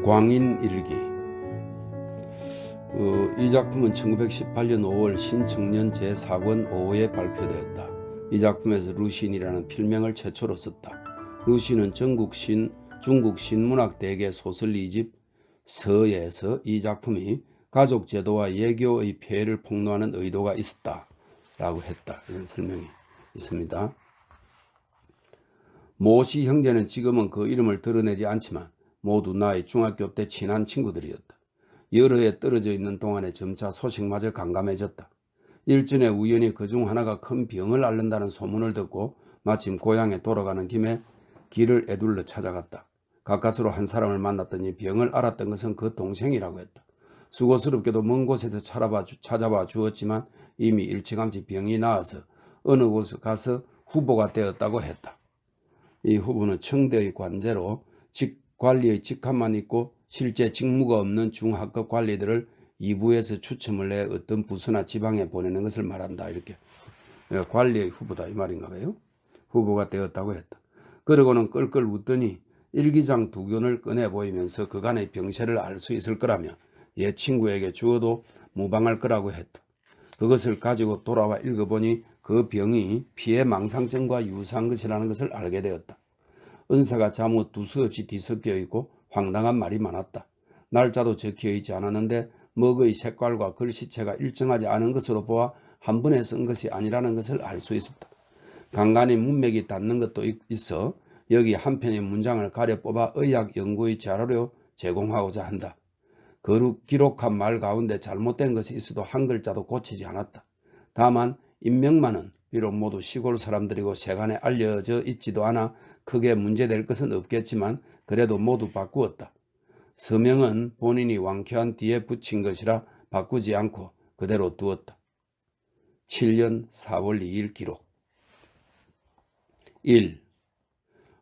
광인일기. 이 작품은 1918년 5월 신청년 제4권 5호에 발표되었다. 이 작품에서 루신이라는 필명을 최초로 썼다. 루신은 중국 신문학대계 소설 2집 서에서 이 작품이 가족 제도와 예교의 폐해를 폭로하는 의도가 있었다 라고 했다. 이런 설명이 있습니다. 모씨 형제는 지금은 그 이름을 드러내지 않지만 모두 나의 중학교 때 친한 친구들이었다. 여러 해 떨어져 있는 동안에 점차 소식마저 간감해졌다. 일전에 우연히 그중 하나가 큰 병을 앓는다는 소문을 듣고 마침 고향에 돌아가는 김에 길을 에둘러 찾아갔다. 가까스로 한 사람을 만났더니 병을 앓았던 것은 그 동생이라고 했다. 수고스럽게도 먼 곳에서 찾아봐 주었지만 이미 일찌감치 병이 나아서 어느 곳에 가서 후보가 되었다고 했다. 이 후보는 청대의 관제로 관리의 직함만 있고 실제 직무가 없는 중하급 관리들을 2부에서 추첨을 해 어떤 부서나 지방에 보내는 것을 말한다. 이렇게 관리의 후보다 이 말인가 봐요. 후보가 되었다고 했다. 그러고는 끌끌 웃더니 일기장 2권을 꺼내 보이면서 그간의 병세를 알 수 있을 거라며 옛 친구에게 주어도 무방할 거라고 했다. 그것을 가지고 돌아와 읽어보니 그 병이 피해 망상증과 유사한 것이라는 것을 알게 되었다. 은사가 잠옷 두서없이 뒤섞여 있고 황당한 말이 많았다. 날짜도 적혀 있지 않았는데 먹의 색깔과 글씨체가 일정하지 않은 것으로 보아 한 번에 쓴 것이 아니라는 것을 알 수 있었다. 간간히 문맥이 닿는 것도 있어 여기 한 편의 문장을 가려 뽑아 의학 연구의 자료로 제공하고자 한다. 기록한 말 가운데 잘못된 것이 있어도 한 글자도 고치지 않았다. 다만 인명만은 비록 모두 시골 사람들이고 세간에 알려져 있지도 않아 크게 문제될 것은 없겠지만 그래도 모두 바꾸었다. 서명은 본인이 완쾌한 뒤에 붙인 것이라 바꾸지 않고 그대로 두었다. 7년 4월 2일 기록. 1.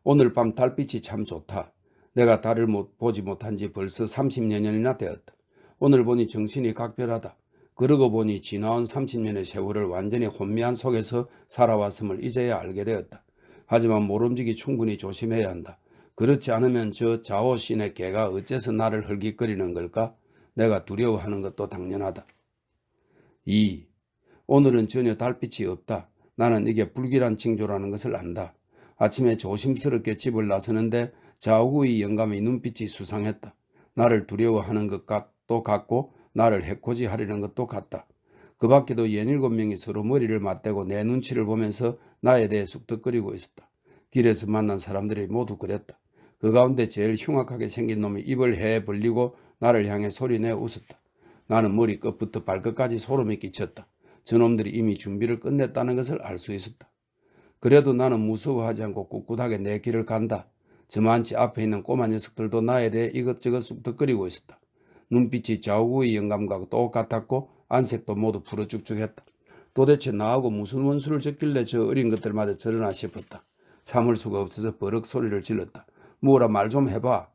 오늘 밤 달빛이 참 좋다. 내가 달을 보지 못한 지 벌써 30여 년이나 되었다. 오늘 보니 정신이 각별하다. 그러고 보니 지나온 30년의 세월을 완전히 혼미한 속에서 살아왔음을 이제야 알게 되었다. 하지만 모름지기 충분히 조심해야 한다. 그렇지 않으면 저 자오신의 개가 어째서 나를 헐깃거리는 걸까? 내가 두려워하는 것도 당연하다. 2. 오늘은 전혀 달빛이 없다. 나는 이게 불길한 징조라는 것을 안다. 아침에 조심스럽게 집을 나서는데 자오구의 영감의 눈빛이 수상했다. 나를 두려워하는 것도 같고 나를 해코지하려는 것도 같다. 그 밖에도 6-7명이 서로 머리를 맞대고 내 눈치를 보면서 나에 대해 쑥덕거리고 있었다. 길에서 만난 사람들이 모두 그랬다. 그 가운데 제일 흉악하게 생긴 놈이 입을 해 벌리고 나를 향해 소리내 웃었다. 나는 머리끝부터 발끝까지 소름이 끼쳤다. 저놈들이 이미 준비를 끝냈다는 것을 알 수 있었다. 그래도 나는 무서워하지 않고 꿋꿋하게 내 길을 간다. 저만치 앞에 있는 꼬마 녀석들도 나에 대해 이것저것 쑥덕거리고 있었다. 눈빛이 자우구의 영감과 똑같았고 안색도 모두 푸르죽죽했다. 도대체 나하고 무슨 원수를 졌길래 저 어린 것들마저 저러나 싶었다. 참을 수가 없어서 버럭 소리를 질렀다. 뭐라 말 좀 해봐.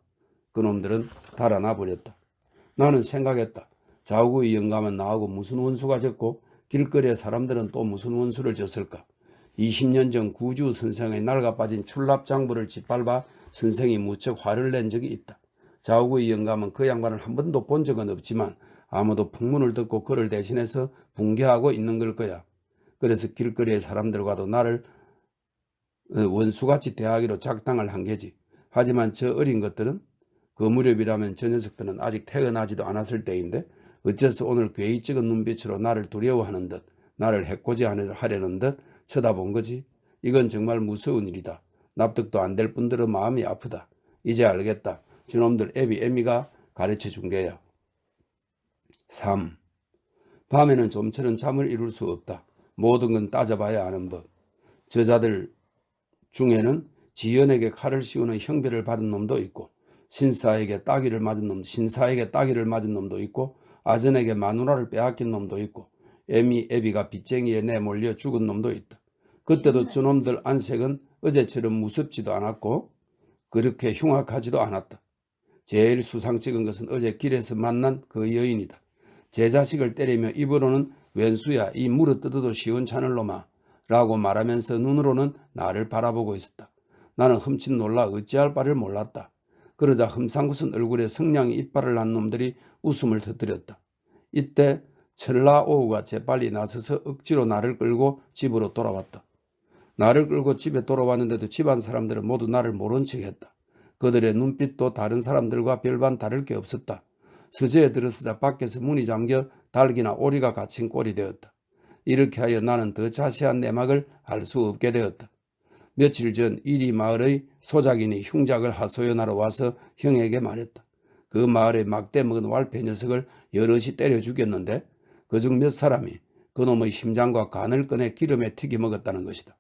그놈들은 달아나 버렸다. 나는 생각했다. 자우구의 영감은 나하고 무슨 원수가 졌고 길거리의 사람들은 또 무슨 원수를 졌을까. 20년 전 구주 선생의 낡아빠진 출납장부를 짓밟아 선생이 무척 화를 낸 적이 있다. 자우구의 영감은 그 양반을 한 번도 본 적은 없지만 아무도 풍문을 듣고 그를 대신해서 붕괴하고 있는 걸 거야. 그래서 길거리의 사람들과도 나를 원수같이 대하기로 작당을 한 게지. 하지만 저 어린 것들은 그 무렵이라면 저 녀석들은 아직 태어나지도 않았을 때인데 어째서 오늘 괴이 찍은 눈빛으로 나를 두려워하는 듯 나를 해코지하려는 듯 쳐다본 거지. 이건 정말 무서운 일이다. 납득도 안 될 뿐더러 마음이 아프다. 이제 알겠다. 저놈들 애미가 가르쳐 준 게야. 3. 밤에는 좀처럼 잠을 이룰 수 없다. 모든 건 따져봐야 아는 법. 저자들 중에는 지연에게 칼을 씌우는 형벌을 받은 놈도 있고 신사에게 따귀를 맞은 놈도 있고 아전에게 마누라를 빼앗긴 놈도 있고 애비가 빚쟁이에 내몰려 죽은 놈도 있다. 그때도 저놈들 안색은 어제처럼 무섭지도 않았고 그렇게 흉악하지도 않았다. 제일 수상 찍은 것은 어제 길에서 만난 그 여인이다. 제 자식을 때리며 입으로는 웬수야 이 물어뜯어도 시원찮을 놈아 라고 말하면서 눈으로는 나를 바라보고 있었다. 나는 흠칫 놀라 어찌할 바를 몰랐다. 그러자 흠상궂은 얼굴에 성냥이 이빨을 난 놈들이 웃음을 터뜨렸다. 이때 철라오우가 재빨리 나서서 억지로 나를 끌고 집으로 돌아왔다. 나를 끌고 집에 돌아왔는데도 집안 사람들은 모두 나를 모른 척했다. 그들의 눈빛도 다른 사람들과 별반 다를 게 없었다. 서재에 들어서자 밖에서 문이 잠겨 닭이나 오리가 갇힌 꼴이 되었다. 이렇게 하여 나는 더 자세한 내막을 알 수 없게 되었다. 며칠 전 이리 마을의 소작인이 흉작을 하소연하러 와서 형에게 말했다. 그 마을에 막대 먹은 wal패 녀석을 여럿이 때려 죽였는데 그중 몇 사람이 그놈의 심장과 간을 꺼내 기름에 튀겨 먹었다는 것이다.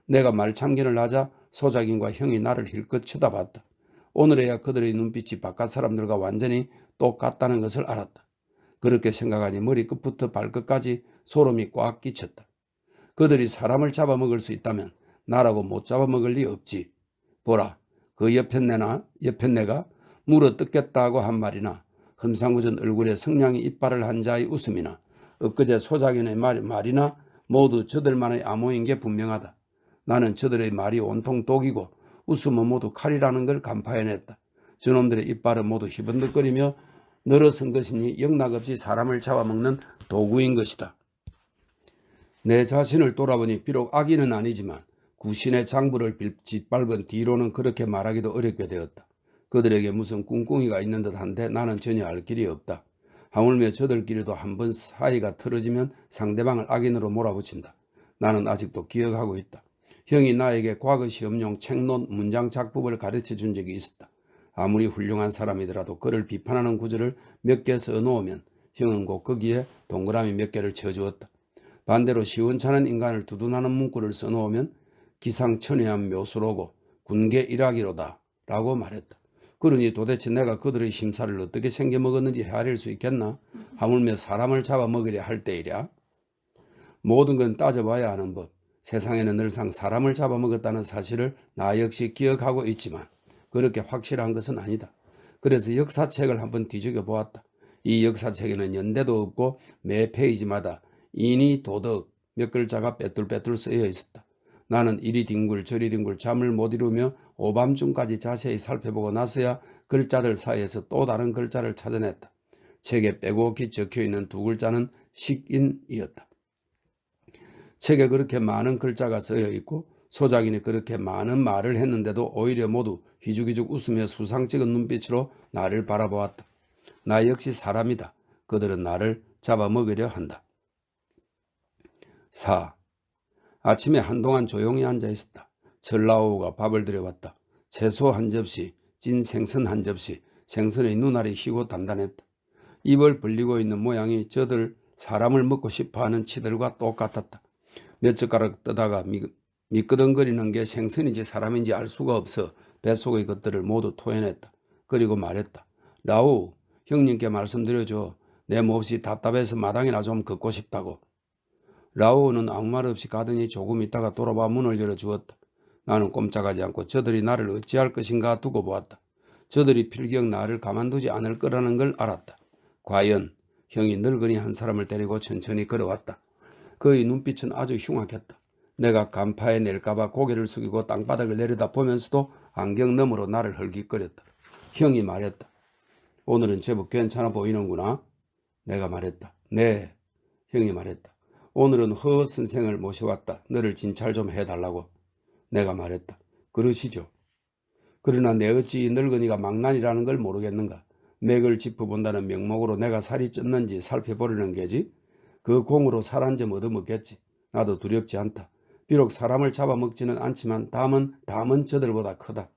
내가 말참견을 하자 소작인과 형이 나를 힐끗 쳐다봤다. 오늘에야 그들의 눈빛이 바깥 사람들과 완전히 똑같다는 것을 알았다. 그렇게 생각하니 머리끝부터 발끝까지 소름이 꽉 끼쳤다. 그들이 사람을 잡아먹을 수 있다면 나라고 못 잡아먹을 리 없지. 보라, 그 옆엔 내가 물어 뜯겠다고 한 말이나 흠상궂은 얼굴에 성냥이 이빨을 한 자의 웃음이나 엊그제 소작인의 말이나 모두 저들만의 암호인 게 분명하다. 나는 저들의 말이 온통 독이고 웃음은 모두 칼이라는 걸 간파해냈다. 저놈들의 이빨은 모두 희번덕거리며 늘어선 것이니 영락없이 사람을 잡아먹는 도구인 것이다. 내 자신을 돌아보니 비록 악인은 아니지만 구신의 장부를 짓밟은 뒤로는 그렇게 말하기도 어렵게 되었다. 그들에게 무슨 꿍꿍이가 있는 듯한데 나는 전혀 알 길이 없다. 하물며 저들끼리도 한번 사이가 틀어지면 상대방을 악인으로 몰아붙인다. 나는 아직도 기억하고 있다. 형이 나에게 과거 시험용 책론 문장 작법을 가르쳐 준 적이 있었다. 아무리 훌륭한 사람이더라도 그를 비판하는 구절을 몇 개 써놓으면 형은 곧 거기에 동그라미 몇 개를 쳐주었다. 반대로 시원찮은 인간을 두둔하는 문구를 써놓으면 기상천외한 묘수로고 군계 일학이로다 라고 말했다. 그러니 도대체 내가 그들의 심사를 어떻게 생겨먹었는지 헤아릴 수 있겠나? 하물며 사람을 잡아먹으려 할 때이랴. 모든 건 따져봐야 하는 법. 세상에는 늘상 사람을 잡아먹었다는 사실을 나 역시 기억하고 있지만 그렇게 확실한 것은 아니다. 그래서 역사책을 한번 뒤적여 보았다. 이 역사책에는 연대도 없고 매 페이지마다 인이 도덕 몇 글자가 빼뚤빼뚤 쓰여 있었다. 나는 이리 뒹굴 저리 뒹굴 잠을 못 이루며 오밤중까지 자세히 살펴보고 나서야 글자들 사이에서 또 다른 글자를 찾아냈다. 책에 빼곡히 적혀있는 두 글자는 식인이었다. 책에 그렇게 많은 글자가 쓰여 있고 소작인이 그렇게 많은 말을 했는데도 오히려 모두 희죽희죽 웃으며 수상 찍은 눈빛으로 나를 바라보았다. 나 역시 사람이다. 그들은 나를 잡아먹으려 한다. 4. 아침에 한동안 조용히 앉아 있었다. 철라오우가 밥을 들여왔다. 채소 한 접시, 찐 생선 한 접시, 생선의 눈알이 희고 단단했다. 입을 벌리고 있는 모양이 저들 사람을 먹고 싶어하는 치들과 똑같았다. 몇 젓가락 뜨다가 미끄덩거리는 게 생선인지 사람인지 알 수가 없어 뱃속의 것들을 모두 토해냈다. 그리고 말했다. 라우, 형님께 말씀드려줘. 내 몹시 답답해서 마당이나 좀 걷고 싶다고. 라우는 아무 말 없이 가더니 조금 있다가 돌아와 문을 열어주었다. 나는 꼼짝하지 않고 저들이 나를 어찌할 것인가 두고 보았다. 저들이 필경 나를 가만두지 않을 거라는 걸 알았다. 과연 형이 늙은이 한 사람을 데리고 천천히 걸어왔다. 그의 눈빛은 아주 흉악했다. 내가 간파해 낼까봐 고개를 숙이고 땅바닥을 내려다보면서도 안경 너머로 나를 헐깃거렸다. 형이 말했다. 오늘은 제법 괜찮아 보이는구나. 내가 말했다. 네. 형이 말했다. 오늘은 허 선생을 모셔왔다. 너를 진찰 좀 해달라고. 내가 말했다. 그러시죠. 그러나 내 어찌 이 늙은이가 망난이라는 걸 모르겠는가. 맥을 짚어본다는 명목으로 내가 살이 쪘는지 살펴보려는 게지. 그 공으로 살 한 점 얻어먹겠지. 나도 두렵지 않다. 비록 사람을 잡아먹지는 않지만 담은 저들보다 크다.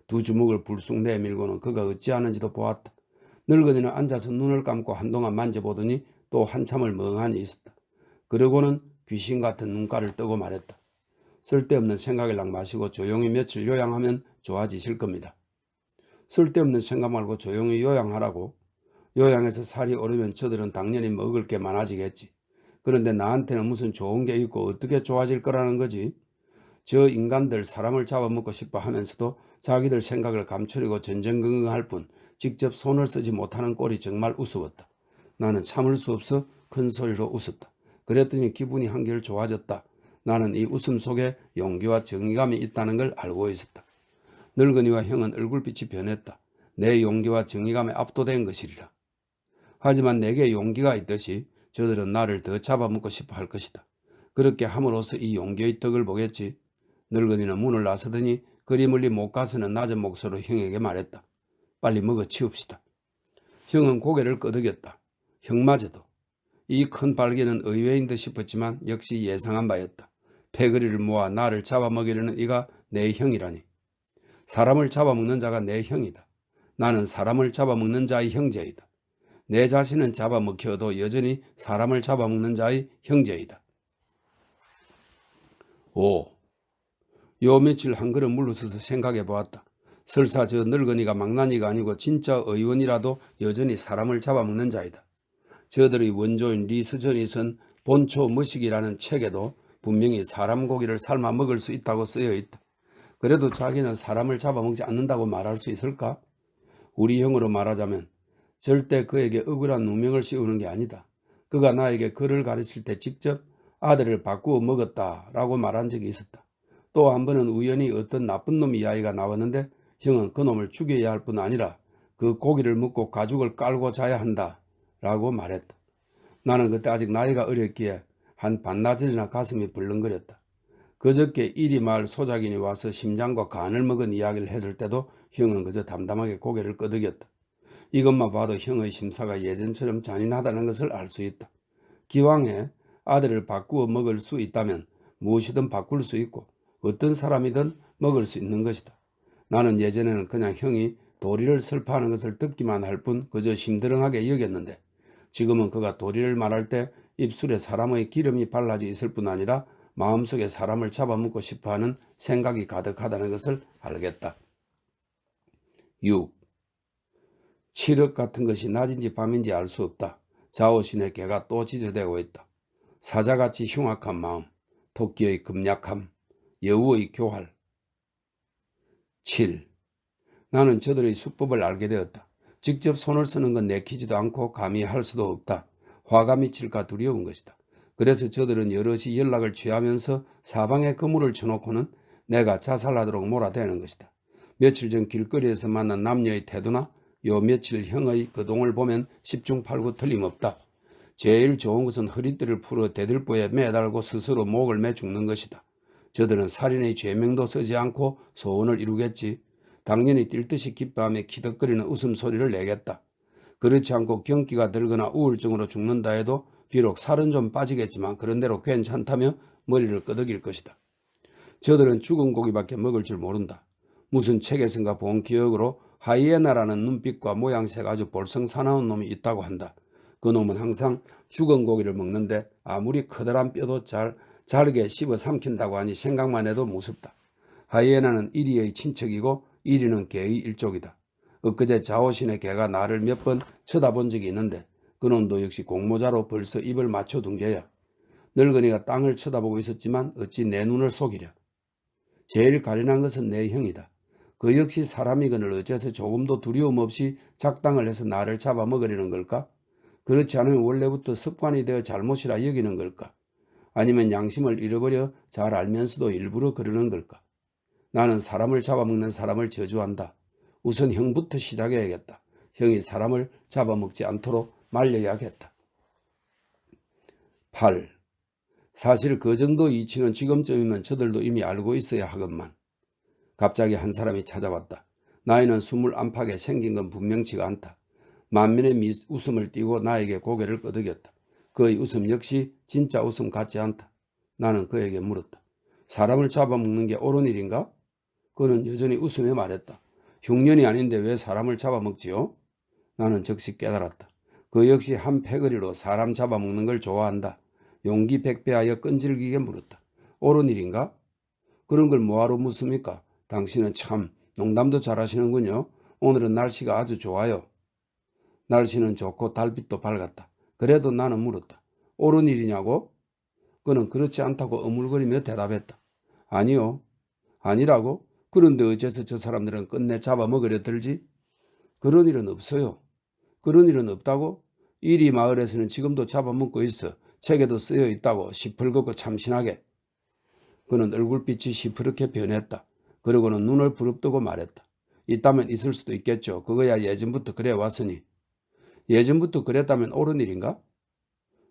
두 주먹을 불쑥 내밀고는 그가 어찌하는지도 보았다. 늙은이는 앉아서 눈을 감고 한동안 만져보더니 또 한참을 멍하니 있었다. 그러고는 귀신 같은 눈가를 뜨고 말했다. 쓸데없는 생각을 마시고 조용히 며칠 요양하면 좋아지실 겁니다. 쓸데없는 생각 말고 조용히 요양하라고. 요양해서 살이 오르면 저들은 당연히 먹을 게 많아지겠지. 그런데 나한테는 무슨 좋은 게 있고 어떻게 좋아질 거라는 거지. 저 인간들 사람을 잡아먹고 싶어 하면서도 자기들 생각을 감추려고 전전긍긍할 뿐 직접 손을 쓰지 못하는 꼴이 정말 우스웠다. 나는 참을 수 없어 큰 소리로 웃었다. 그랬더니 기분이 한결 좋아졌다. 나는 이 웃음 속에 용기와 정의감이 있다는 걸 알고 있었다. 늙은이와 형은 얼굴빛이 변했다. 내 용기와 정의감에 압도된 것이리라. 하지만 내게 용기가 있듯이 저들은 나를 더 잡아먹고 싶어 할 것이다. 그렇게 함으로써 이 용기의 덕을 보겠지. 늙은이는 문을 나서더니 그리 멀리 못 가서는 낮은 목소리로 형에게 말했다. 빨리 먹어 치웁시다. 형은 고개를 끄덕였다. 형마저도. 이 큰 발견은 의외인 듯 싶었지만 역시 예상한 바였다. 패거리를 모아 나를 잡아먹이려는 이가 내 형이라니. 사람을 잡아먹는 자가 내 형이다. 나는 사람을 잡아먹는 자의 형제이다. 내 자신은 잡아먹혀도 여전히 사람을 잡아먹는 자의 형제이다. 5. 요 며칠 한 걸음 물러서서 생각해 보았다. 설사 저 늙은이가 망나니가 아니고 진짜 의원이라도 여전히 사람을 잡아먹는 자이다. 저들의 원조인 리스전이 쓴 본초 머식이라는 책에도 분명히 사람 고기를 삶아 먹을 수 있다고 쓰여 있다. 그래도 자기는 사람을 잡아먹지 않는다고 말할 수 있을까? 우리 형으로 말하자면 절대 그에게 억울한 누명을 씌우는 게 아니다. 그가 나에게 글을 가르칠 때 직접 아들을 바꾸어 먹었다라고 말한 적이 있었다. 또 한 번은 우연히 어떤 나쁜 놈 이야기가 나왔는데 형은 그 놈을 죽여야 할 뿐 아니라 그 고기를 먹고 가죽을 깔고 자야 한다라고 말했다. 나는 그때 아직 나이가 어렸기에 한 반나절이나 가슴이 벌렁거렸다. 그저께 이리 말 소작인이 와서 심장과 간을 먹은 이야기를 했을 때도 형은 그저 담담하게 고개를 끄덕였다. 이것만 봐도 형의 심사가 예전처럼 잔인하다는 것을 알 수 있다. 기왕에 아들을 바꾸어 먹을 수 있다면 무엇이든 바꿀 수 있고 어떤 사람이든 먹을 수 있는 것이다. 나는 예전에는 그냥 형이 도리를 설파하는 것을 듣기만 할 뿐 그저 심드렁하게 여겼는데 지금은 그가 도리를 말할 때 입술에 사람의 기름이 발라져 있을 뿐 아니라 마음속에 사람을 잡아먹고 싶어하는 생각이 가득하다는 것을 알겠다. 6. 칠흑 같은 것이 낮인지 밤인지 알 수 없다. 자오신의 개가 또 지저대고 있다. 사자같이 흉악한 마음, 토끼의 급약함, 여우의 교활. 7. 나는 저들의 수법을 알게 되었다. 직접 손을 쓰는 건 내키지도 않고 감히 할 수도 없다. 화가 미칠까 두려운 것이다. 그래서 저들은 여럿이 연락을 취하면서 사방에 그물을 쳐놓고는 내가 자살하도록 몰아대는 것이다. 며칠 전 길거리에서 만난 남녀의 태도나 요 며칠 형의 거동을 보면 10중 8구 틀림없다. 제일 좋은 것은 허리띠를 풀어 대들보에 매달고 스스로 목을 매 죽는 것이다. 저들은 살인의 죄명도 쓰지 않고 소원을 이루겠지. 당연히 뛸 듯이 기뻐하며 키득거리는 웃음소리를 내겠다. 그렇지 않고 경기가 들거나 우울증으로 죽는다 해도 비록 살은 좀 빠지겠지만 그런대로 괜찮다며 머리를 끄덕일 것이다. 저들은 죽은 고기밖에 먹을 줄 모른다. 무슨 책에선가 본 기억으로 하이에나라는 눈빛과 모양새가 아주 볼썽사나운 놈이 있다고 한다. 그 놈은 항상 죽은 고기를 먹는데 아무리 커다란 뼈도 잘게 씹어 삼킨다고 하니 생각만 해도 무섭다. 하이에나는 이리의 친척이고 이리는 개의 일족이다. 엊그제 자오신의 개가 나를 몇 번 쳐다본 적이 있는데 그놈도 역시 공모자로 벌써 입을 맞춰둔 개야. 늙은이가 땅을 쳐다보고 있었지만 어찌 내 눈을 속이랴. 제일 가련한 것은 내 형이다. 그 역시 사람이거늘 어째서 조금도 두려움 없이 작당을 해서 나를 잡아먹으려는 걸까? 그렇지 않으면 원래부터 습관이 되어 잘못이라 여기는 걸까? 아니면 양심을 잃어버려 잘 알면서도 일부러 그러는 걸까? 나는 사람을 잡아먹는 사람을 저주한다. 우선 형부터 시작해야겠다. 형이 사람을 잡아먹지 않도록 말려야겠다. 8. 사실 그 정도 이치는 지금쯤이면 저들도 이미 알고 있어야 하건만. 갑자기 한 사람이 찾아왔다. 나이는 20 안팎에 생긴 건 분명치가 않다. 만면의 웃음을 띠고 나에게 고개를 끄덕였다. 그의 웃음 역시 진짜 웃음 같지 않다. 나는 그에게 물었다. 사람을 잡아먹는 게 옳은 일인가? 그는 여전히 웃으며 말했다. 흉년이 아닌데 왜 사람을 잡아먹지요? 나는 즉시 깨달았다. 그 역시 한 패거리로 사람 잡아먹는 걸 좋아한다. 용기 백배하여 끈질기게 물었다. 옳은 일인가? 그런 걸 뭐하러 묻습니까? 당신은 참 농담도 잘하시는군요. 오늘은 날씨가 아주 좋아요. 날씨는 좋고 달빛도 밝았다. 그래도 나는 물었다. 옳은 일이냐고? 그는 그렇지 않다고 어물거리며 대답했다. 아니요. 아니라고? 그런데 어째서 저 사람들은 끝내 잡아먹으려 들지? 그런 일은 없어요. 그런 일은 없다고? 이리 마을에서는 지금도 잡아먹고 있어. 책에도 쓰여 있다고 시펄겋고 참신하게. 그는 얼굴빛이 시퍼렇게 변했다. 그러고는 눈을 부릅뜨고 말했다. 있다면 있을 수도 있겠죠. 그거야 예전부터 그래 왔으니. 예전부터 그랬다면 옳은 일인가?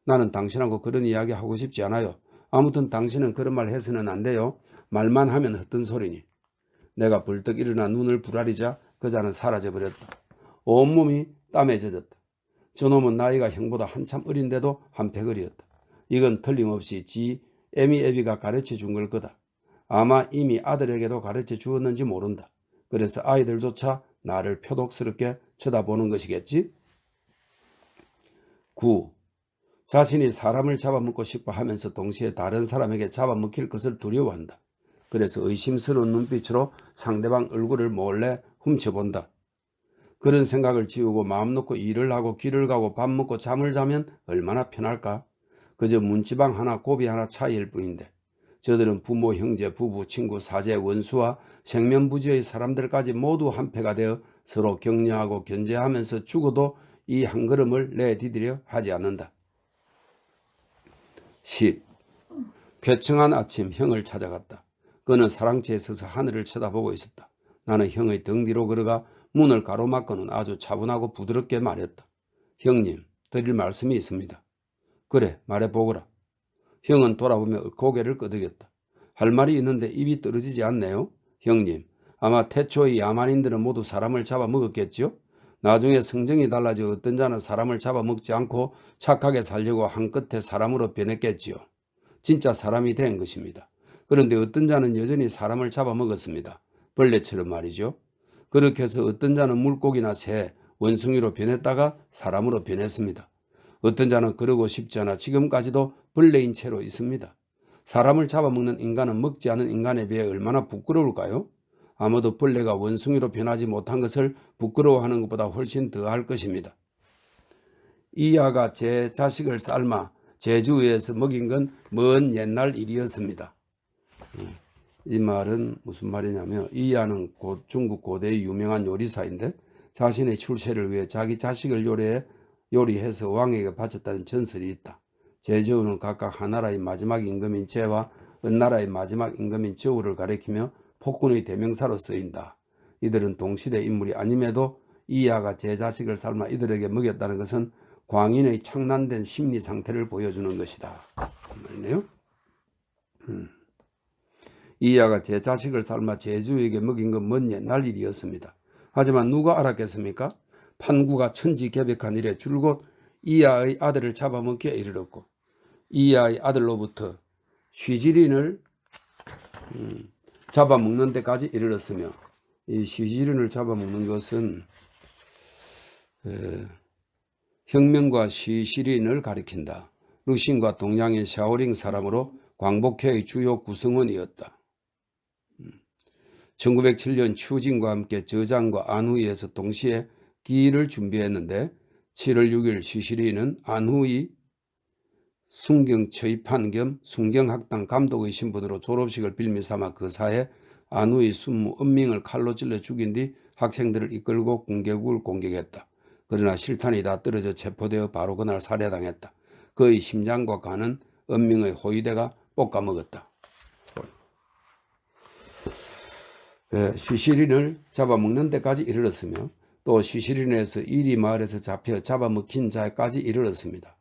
나는 당신하고 그런 이야기 하고 싶지 않아요. 아무튼 당신은 그런 말 해서는 안 돼요. 말만 하면 헛된 소리니. 내가 벌떡 일어나 눈을 부라리자 그자는 사라져버렸다. 온몸이 땀에 젖었다. 저놈은 나이가 형보다 한참 어린데도 한패거리였다. 이건 틀림없이 지 애미애비가 가르쳐 준 걸 거다. 아마 이미 아들에게도 가르쳐 주었는지 모른다. 그래서 아이들조차 나를 표독스럽게 쳐다보는 것이겠지? 9. 자신이 사람을 잡아먹고 싶어 하면서 동시에 다른 사람에게 잡아먹힐 것을 두려워한다. 그래서 의심스러운 눈빛으로 상대방 얼굴을 몰래 훔쳐본다. 그런 생각을 지우고 마음 놓고 일을 하고 길을 가고 밥 먹고 잠을 자면 얼마나 편할까? 그저 문지방 하나 고비 하나 차이일 뿐인데 저들은 부모, 형제, 부부, 친구, 사제, 원수와 생면부지의 사람들까지 모두 한패가 되어 서로 격려하고 견제하면서 죽어도 이 한 걸음을 내디디려 하지 않는다. 10. 괴청한 아침 형을 찾아갔다. 그는 사랑채에 서서 하늘을 쳐다보고 있었다. 나는 형의 등 뒤로 걸어가 문을 가로막고는 아주 차분하고 부드럽게 말했다. 형님, 드릴 말씀이 있습니다. 그래, 말해보거라. 형은 돌아보며 고개를 끄덕였다. 할 말이 있는데 입이 떨어지지 않네요. 형님, 아마 태초의 야만인들은 모두 사람을 잡아먹었겠지요? 나중에 성정이 달라져 어떤 자는 사람을 잡아먹지 않고 착하게 살려고 한 끝에 사람으로 변했겠지요. 진짜 사람이 된 것입니다. 그런데 어떤 자는 여전히 사람을 잡아먹었습니다. 벌레처럼 말이죠. 그렇게 해서 어떤 자는 물고기나 새, 원숭이로 변했다가 사람으로 변했습니다. 어떤 자는 그러고 싶지 않아 지금까지도 벌레인 채로 있습니다. 사람을 잡아먹는 인간은 먹지 않은 인간에 비해 얼마나 부끄러울까요? 아마도 벌레가 원숭이로 변하지 못한 것을 부끄러워하는 것보다 훨씬 더할 것입니다. 이하가 제 자식을 삶아 제주에서 먹인 건 먼 옛날 일이었습니다. 이 말은 무슨 말이냐면 이하는 중국 고대의 유명한 요리사인데 자신의 출세를 위해 자기 자식을 요리해서 왕에게 바쳤다는 전설이 있다. 제주는 각각 하나라의 마지막 임금인 제와 은나라의 마지막 임금인 저우를 가리키며 폭군의 대명사로 쓰인다. 이들은 동시대 인물이 아님에도 이하가 제 자식을 삶아 이들에게 먹였다는 것은 광인의 창난된 심리 상태를 보여주는 것이다. 말이네요. 이하가 제 자식을 삶아 제주에게 먹인 건 먼 옛날 일이었습니다. 하지만 누가 알았겠습니까? 판구가 천지개벽한 일에 줄곧 이하의 아들을 잡아먹기에 이르렀고 이하의 아들로부터 쉬지린을 잡아먹는 데까지 이르렀으며 이 쉬지린을 잡아먹는 것은 혁명과 쉬시린을 가리킨다. 루신과 동양의 샤오링 사람으로 광복회의 주요 구성원이었다. 1907년 추진과 함께 저장과 안후이에서 동시에 기일을 준비했는데 7월 6일 쉬시린은 안후이 순경처입한 겸 순경학당 감독의 신분으로 졸업식을 빌미 삼아 그 사해 안후이 순무 은밍을 칼로 찔러 죽인 뒤 학생들을 이끌고 궁계국을 공격했다. 그러나 실탄이 다 떨어져 체포되어 바로 그날 살해당했다. 그의 심장과 간은 은밍의 호위대가 볶아먹었다. 쉬시린을 잡아먹는 데까지 이르렀으며 또 쉬시린에서 이리 마을에서 잡혀 잡아먹힌 자까지 이르렀습니다.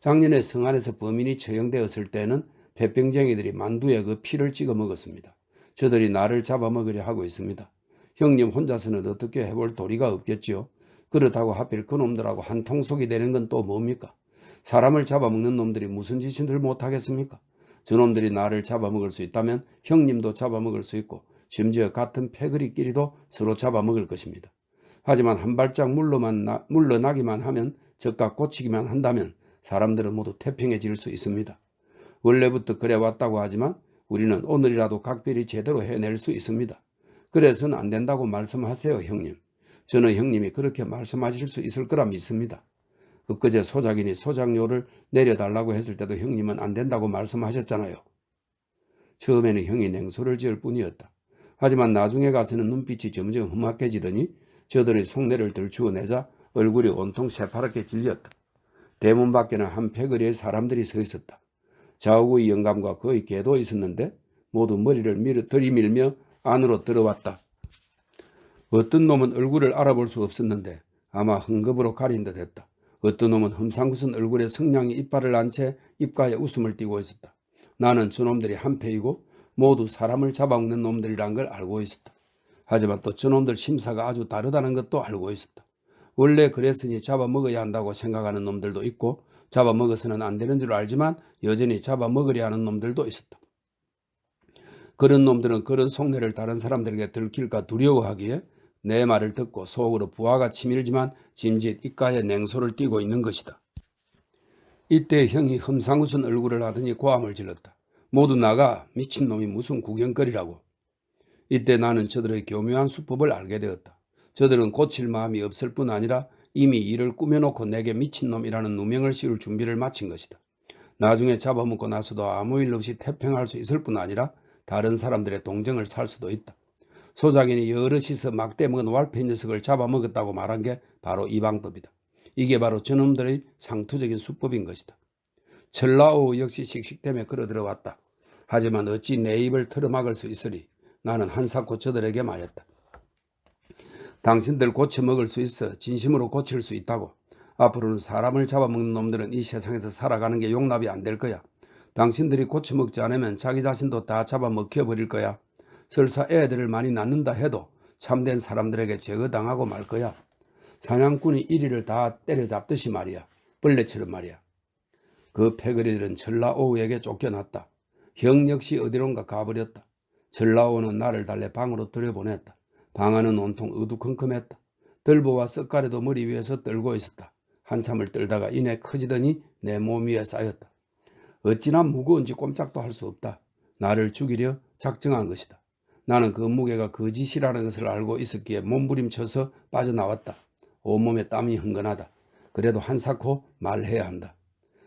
작년에 성안에서 범인이 처형되었을 때는 폐병쟁이들이 만두에 그 피를 찍어 먹었습니다. 저들이 나를 잡아먹으려 하고 있습니다. 형님 혼자서는 어떻게 해볼 도리가 없겠지요. 그렇다고 하필 그놈들하고 한 통속이 되는 건 또 뭡니까? 사람을 잡아먹는 놈들이 무슨 짓을 못하겠습니까? 저놈들이 나를 잡아먹을 수 있다면 형님도 잡아먹을 수 있고 심지어 같은 패거리끼리도 서로 잡아먹을 것입니다. 하지만 한 발짝 물러나기만 하면 적과 꽂히기만 한다면 사람들은 모두 태평해질 수 있습니다. 원래부터 그래왔다고 하지만 우리는 오늘이라도 각별히 제대로 해낼 수 있습니다. 그래서는 안 된다고 말씀하세요, 형님. 저는 형님이 그렇게 말씀하실 수 있을 거라 믿습니다. 엊그제 소작인이 소작료를 내려달라고 했을 때도 형님은 안 된다고 말씀하셨잖아요. 처음에는 형이 냉소를 지을 뿐이었다. 하지만 나중에 가서는 눈빛이 점점 험악해지더니 저들의 속내를 들추어내자 얼굴이 온통 새파랗게 질렸다. 대문 밖에는 한 패거리의 사람들이 서 있었다. 좌우의 영감과 그의 개도 있었는데 모두 머리를 들이밀며 안으로 들어왔다. 어떤 놈은 얼굴을 알아볼 수 없었는데 아마 헝겊으로 가린 듯 했다. 어떤 놈은 흠상궂은 얼굴에 성냥이 이빨을 난 채 입가에 웃음을 띠고 있었다. 나는 저놈들이 한패이고 모두 사람을 잡아먹는 놈들이란 걸 알고 있었다. 하지만 또 저놈들 심사가 아주 다르다는 것도 알고 있었다. 원래 그랬으니 잡아먹어야 한다고 생각하는 놈들도 있고 잡아먹어서는 안 되는 줄 알지만 여전히 잡아먹으려 하는 놈들도 있었다. 그런 놈들은 그런 속내를 다른 사람들에게 들킬까 두려워하기에 내 말을 듣고 속으로 부하가 치밀지만 짐짓 입가에 냉소를 띠고 있는 것이다. 이때 형이 흠상궂은 얼굴을 하더니 고함을 질렀다. 모두 나가, 미친놈이 무슨 구경거리라고. 이때 나는 저들의 교묘한 수법을 알게 되었다. 저들은 고칠 마음이 없을 뿐 아니라 이미 이를 꾸며놓고 내게 미친놈이라는 누명을 씌울 준비를 마친 것이다. 나중에 잡아먹고 나서도 아무 일 없이 태평할 수 있을 뿐 아니라 다른 사람들의 동정을 살 수도 있다. 소작인이 여럿이서 막대 먹은 wal패 녀석을 잡아먹었다고 말한 게 바로 이 방법이다. 이게 바로 저놈들의 상투적인 수법인 것이다. 전라오 역시 씩씩대며 걸어들어왔다. 하지만 어찌 내 입을 틀어막을 수 있으리. 나는 한사코 저들에게 말했다. 당신들 고쳐먹을 수 있어. 진심으로 고칠 수 있다고. 앞으로는 사람을 잡아먹는 놈들은 이 세상에서 살아가는 게 용납이 안 될 거야. 당신들이 고쳐먹지 않으면 자기 자신도 다 잡아먹혀버릴 거야. 설사 애들을 많이 낳는다 해도 참된 사람들에게 제거당하고 말 거야. 사냥꾼이 이리를 다 때려잡듯이 말이야. 벌레처럼 말이야. 그 패거리들은 전라오우에게 쫓겨났다. 형 역시 어디론가 가버렸다. 전라오우는 나를 달래 방으로 들여보냈다. 방 안은 온통 어두컴컴했다. 들보와 썩가래도 머리 위에서 떨고 있었다. 한참을 떨다가 이내 커지더니 내 몸 위에 쌓였다. 어찌나 무거운지 꼼짝도 할 수 없다. 나를 죽이려 작정한 것이다. 나는 그 무게가 거짓이라는 것을 알고 있었기에 몸부림쳐서 빠져나왔다. 온몸에 땀이 흥건하다. 그래도 한사코 말해야 한다.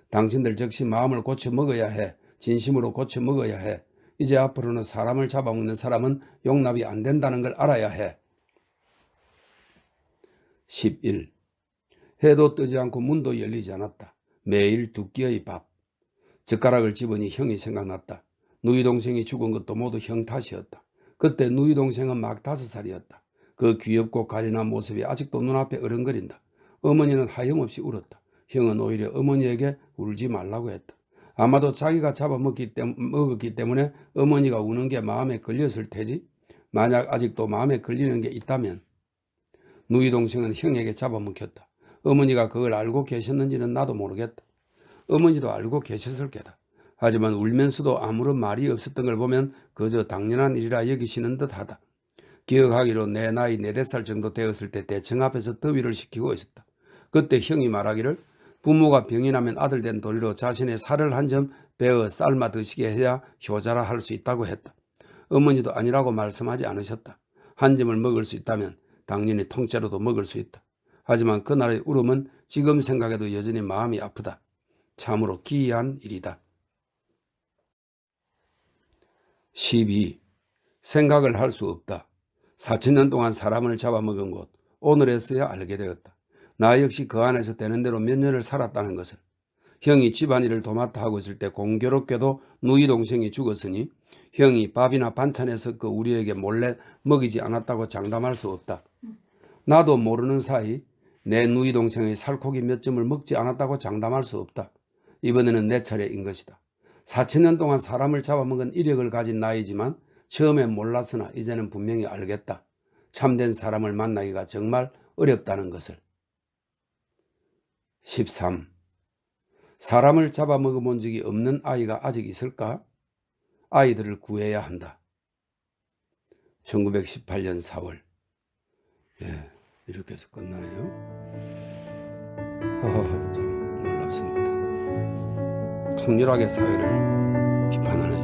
당신들 즉시 마음을 고쳐 먹어야 해. 진심으로 고쳐 먹어야 해. 이제 앞으로는 사람을 잡아먹는 사람은 용납이 안 된다는 걸 알아야 해. 11. 해도 뜨지 않고 문도 열리지 않았다. 매일 두 끼의 밥. 젓가락을 집으니 형이 생각났다. 누이 동생이 죽은 것도 모두 형 탓이었다. 그때 누이 동생은 막 5살이었다. 그 귀엽고 가련한 모습이 아직도 눈앞에 어른거린다. 어머니는 하염없이 울었다. 형은 오히려 어머니에게 울지 말라고 했다. 아마도 자기가 잡아먹었기 때문에 어머니가 우는 게 마음에 걸렸을 테지. 만약 아직도 마음에 걸리는 게 있다면. 누이 동생은 형에게 잡아먹혔다. 어머니가 그걸 알고 계셨는지는 나도 모르겠다. 어머니도 알고 계셨을 게다. 하지만 울면서도 아무런 말이 없었던 걸 보면 그저 당연한 일이라 여기시는 듯하다. 기억하기로 내 나이 4-5살 정도 되었을 때 대청 앞에서 더위를 식히고 있었다. 그때 형이 말하기를 부모가 병이 나면 아들 된 도리로 자신의 살을 한 점 베어 삶아 드시게 해야 효자라 할 수 있다고 했다. 어머니도 아니라고 말씀하지 않으셨다. 한 점을 먹을 수 있다면 당연히 통째로도 먹을 수 있다. 하지만 그날의 울음은 지금 생각해도 여전히 마음이 아프다. 참으로 기이한 일이다. 12. 생각을 할 수 없다. 4천년 동안 사람을 잡아먹은 곳, 오늘에서야 알게 되었다. 나 역시 그 안에서 되는 대로 몇 년을 살았다는 것을. 형이 집안일을 도맡아 하고 있을 때 공교롭게도 누이 동생이 죽었으니 형이 밥이나 반찬에서 그 우리에게 몰래 먹이지 않았다고 장담할 수 없다. 나도 모르는 사이 내 누이 동생의 살코기 몇 점을 먹지 않았다고 장담할 수 없다. 이번에는 내 차례인 것이다. 4천년 동안 사람을 잡아먹은 이력을 가진 나이지만 처음엔 몰랐으나 이제는 분명히 알겠다. 참된 사람을 만나기가 정말 어렵다는 것을. 13. 사람을 잡아먹어 본 적이 없는 아이가 아직 있을까? 아이들을 구해야 한다. 1918년 4월. 이렇게 해서 끝나네요. 참 놀랍습니다. 통렬하게 사회를 비판하는